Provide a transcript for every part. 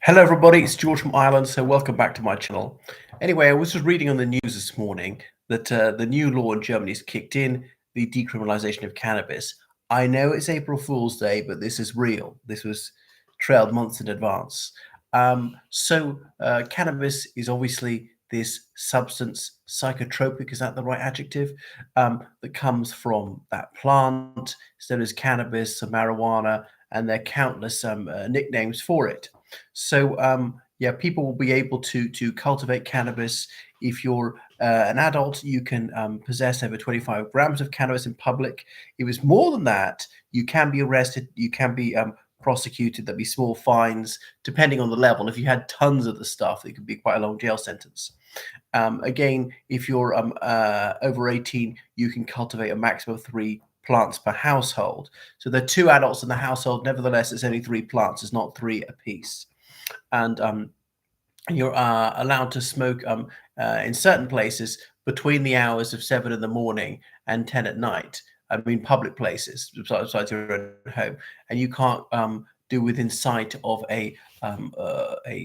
Hello, everybody. It's George from Ireland. So, welcome back to my channel. Anyway, I was just reading on the news this morning that the new law in Germany has kicked in, the decriminalisation of cannabis. I know it's April Fool's Day, but this is real. This was trailed months in advance. Cannabis is obviously this substance, psychotropic, is that the right adjective? That comes from that plant. So, there's cannabis, marijuana, and there are countless nicknames for it. Yeah, people will be able to cultivate cannabis. If you're an adult, you can possess over 25 grams of cannabis in public. If it's more than that, you can be arrested. You can be prosecuted. There'll be small fines depending on the level. If you had tons of the stuff, it could be quite a long jail sentence. Again, if you're over 18, you can cultivate a maximum of 3 plants per household. So there are 2 adults in the household. Nevertheless, it's only 3 plants. It's not 3 apiece. And you're allowed to smoke in certain places between the hours of 7 in the morning and 10 at night. I mean, public places besides your own home, and you can't do within sight of a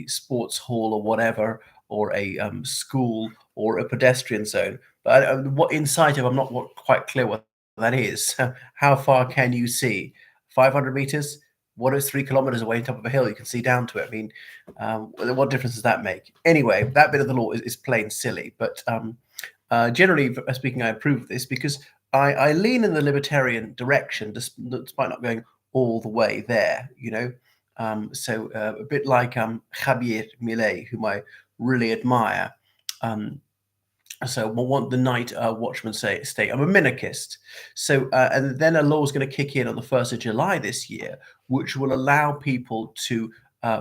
sports hall or whatever, or a school or a pedestrian zone. But what in sight of, I'm not quite clear what that is. How far can you see? 500 meters? What is 3 kilometers away on top of a hill? You can see down to it. I mean, what difference does that make? Anyway, that bit of the law is plain silly. But generally speaking, I approve of this because I lean in the libertarian direction, despite not going all the way there, a bit like Javier Milei, whom I really admire. Want the night watchman state. I'm a minarchist. And then a law is going to kick in on the 1st of July this year, which will allow people to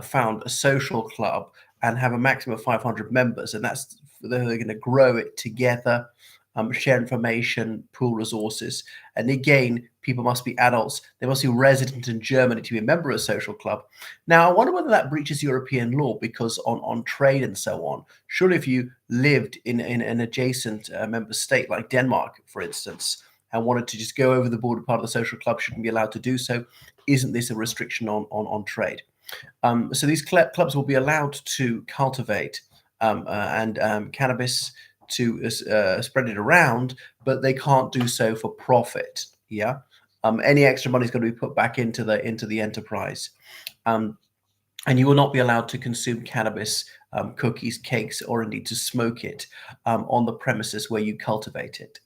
found a social club and have a maximum of 500 members. And they're going to grow it together, share information, pool resources. And again, people must be adults. They must be resident in Germany to be a member of a social club. Now, I wonder whether that breaches European law, because on trade and so on, surely if you lived in an adjacent member state like Denmark, for instance, and wanted to just go over the border part of the social club, shouldn't be allowed to do so. Isn't this a restriction on trade? So these clubs will be allowed to cultivate cannabis to spread it around, but they can't do so for profit. Yeah, any extra money is going to be put back into the enterprise, and you will not be allowed to consume cannabis, cookies, cakes, or indeed to smoke it on the premises where you cultivate it.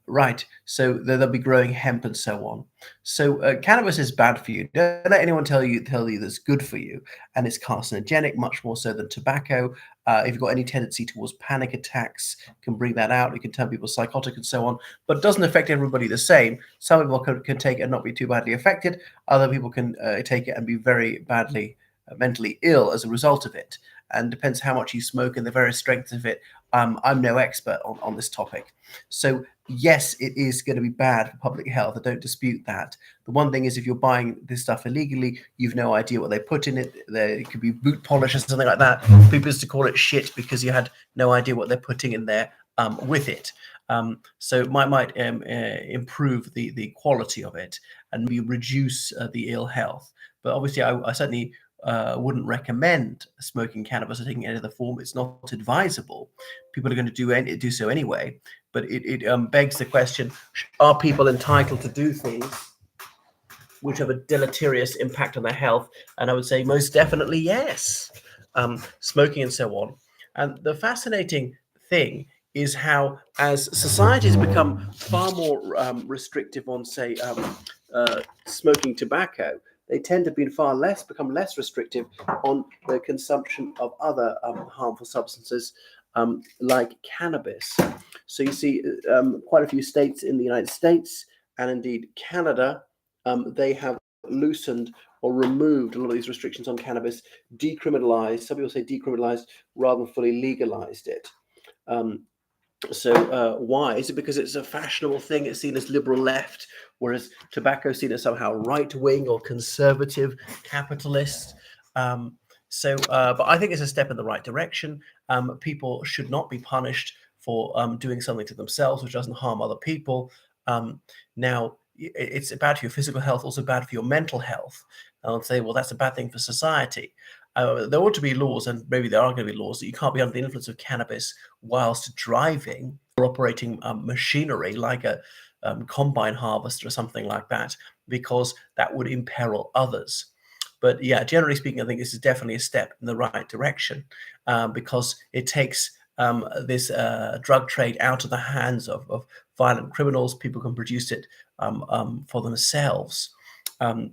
Right. So they'll be growing hemp and so on. So cannabis is bad for you. Don't let anyone tell you that's good for you, and it's carcinogenic, much more so than tobacco. If you've got any tendency towards panic attacks, can bring that out. It can turn people psychotic and so on. But it doesn't affect everybody the same. Some people can take it and not be too badly affected. Other people can take it and be very badly mentally ill as a result of it. And depends how much you smoke and the various strengths of it. I'm no expert on this topic. So yes, it is going to be bad for public health. I don't dispute that. The one thing is, if you're buying this stuff illegally, you've no idea what they put in it. It could be boot polish or something like that. People used to call it shit because you had no idea what they're putting in there with it. So it might improve the quality of it and maybe reduce the ill health. But obviously, I certainly wouldn't recommend smoking cannabis or taking any other form. It's not advisable. People are going to do so anyway. But it begs the question: are people entitled to do things which have a deleterious impact on their health? And I would say most definitely yes. Smoking and so on. And the fascinating thing is how, as societies become far more restrictive on, say, smoking tobacco, they tend to become less restrictive on the consumption of other harmful substances like cannabis. So you see quite a few states in the United States and indeed Canada, they have loosened or removed a lot of these restrictions on cannabis, decriminalized. Some people say decriminalized rather than fully legalized it. Why? Is it because it's a fashionable thing? It's seen as liberal left, whereas tobacco is seen as somehow right wing or conservative capitalist. But I think it's a step in the right direction. People should not be punished for doing something to themselves which doesn't harm other people. Now, it's bad for your physical health, also bad for your mental health. And I'll say, well, that's a bad thing for society. There ought to be laws, and maybe there are going to be laws, that you can't be under the influence of cannabis whilst driving or operating machinery like a combine harvester or something like that, because that would imperil others. But yeah, generally speaking, I think this is definitely a step in the right direction, because it takes this drug trade out of the hands of violent criminals. People can produce it for themselves. Um,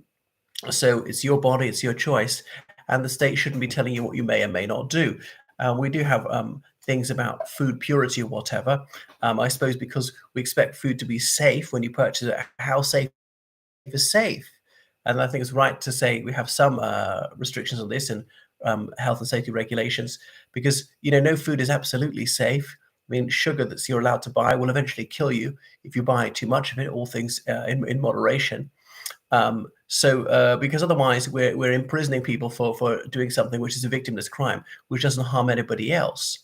so it's your body, it's your choice, and the state shouldn't be telling you what you may or may not do. We do have things about food purity or whatever. I suppose because we expect food to be safe when you purchase it. How safe is safe? And I think it's right to say we have some restrictions on this and health and safety regulations, because no food is absolutely safe. I mean, sugar that you're allowed to buy will eventually kill you if you buy too much of it. All things in moderation. Because otherwise we're imprisoning people for doing something which is a victimless crime, which doesn't harm anybody else.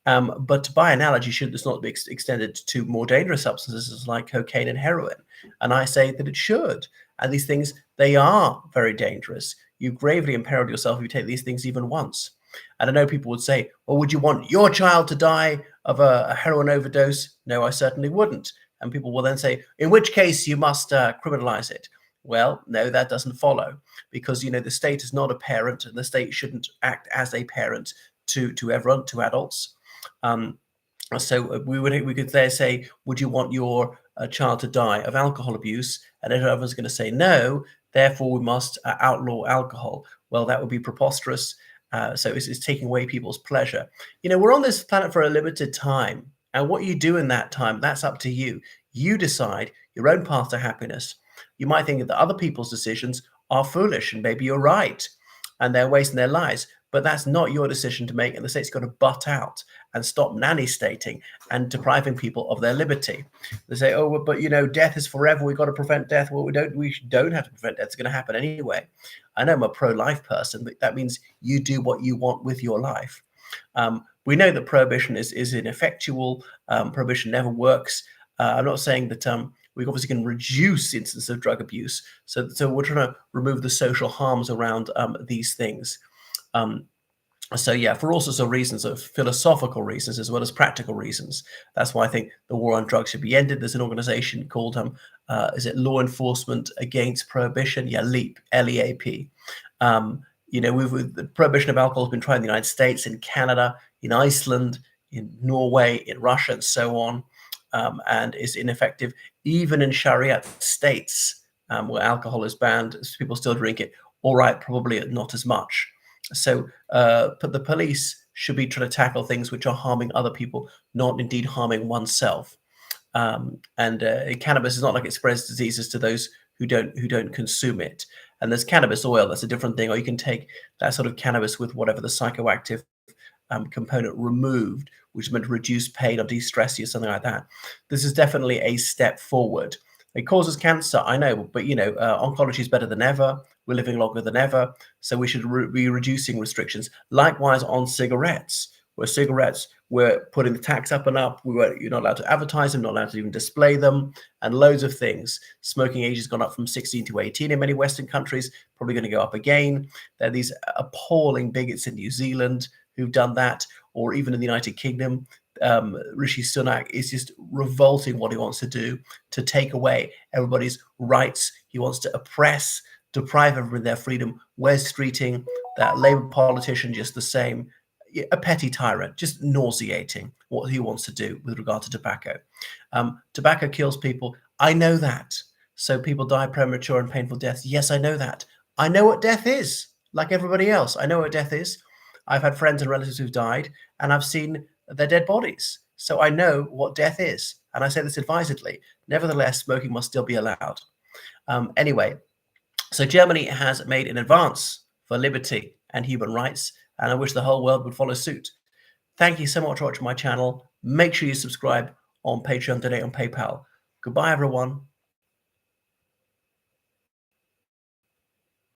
But by analogy, should this not be extended to more dangerous substances like cocaine and heroin? And I say that it should. And these things, they are very dangerous. You gravely imperil yourself if you take these things even once. And I know people would say, well, would you want your child to die of a heroin overdose? No, I certainly wouldn't. And people will then say, in which case you must criminalize it. Well, no, that doesn't follow, because the state is not a parent, and the state shouldn't act as a parent to everyone, to adults. So we could there say, would you want your child to die of alcohol abuse? And everyone's going to say no. Therefore, we must outlaw alcohol. Well, that would be preposterous. So it's taking away people's pleasure. We're on this planet for a limited time, and what you do in that time, that's up to you. You decide your own path to happiness. You might think that other people's decisions are foolish, and maybe you're right, and they're wasting their lives. But that's not your decision to make, and the state's got to butt out and stop nanny stating and depriving people of their liberty. They say, "Oh, but death is forever. We've got to prevent death." Well, we don't have to prevent death. It's going to happen anyway. I know I'm a pro-life person, but that means you do what you want with your life. We know that prohibition is ineffectual. Prohibition never works. I'm not saying that we obviously can reduce instances of drug abuse. So we're trying to remove the social harms around these things. So yeah, for all sorts of reasons, of philosophical reasons as well as practical reasons. That's why I think the war on drugs should be ended. There's an organization called, is it Law Enforcement Against Prohibition? Yeah, LEAP, L-E-A-P. The prohibition of alcohol has been tried in the United States, in Canada, in Iceland, in Norway, in Russia, and so on, and is ineffective even in Sharia states where alcohol is banned. People still drink it. All right, probably not as much. So, but the police should be trying to tackle things which are harming other people, not indeed harming oneself. Cannabis is not like it spreads diseases to those who don't consume it. And there's cannabis oil, that's a different thing. Or you can take that sort of cannabis with whatever the psychoactive component removed, which is meant to reduce pain or de-stress you, something like that. This is definitely a step forward. It causes cancer, I know, but oncology is better than ever. We're living longer than ever, so we should be reducing restrictions. Likewise on cigarettes, we're putting the tax up and up. You're not allowed to advertise them, not allowed to even display them, and loads of things. Smoking age has gone up from 16 to 18 in many Western countries, probably going to go up again. There are these appalling bigots in New Zealand who've done that, or even in the United Kingdom. Rishi Sunak is just revolting what he wants to do, to take away everybody's rights. He wants to oppress, deprive everyone of their freedom. Wes Streeting, that Labour politician, just the same. A petty tyrant, just nauseating what he wants to do with regard to tobacco. Tobacco kills people. I know that. So people die premature and painful deaths. Yes, I know that. I know what death is, like everybody else. I know what death is. I've had friends and relatives who've died, and I've seen their dead bodies. So I know what death is. And I say this advisedly. Nevertheless, smoking must still be allowed. Anyway, so Germany has made an advance for liberty and human rights, and I wish the whole world would follow suit. Thank you so much for watching my channel. Make sure you subscribe on Patreon, donate on PayPal. Goodbye, everyone.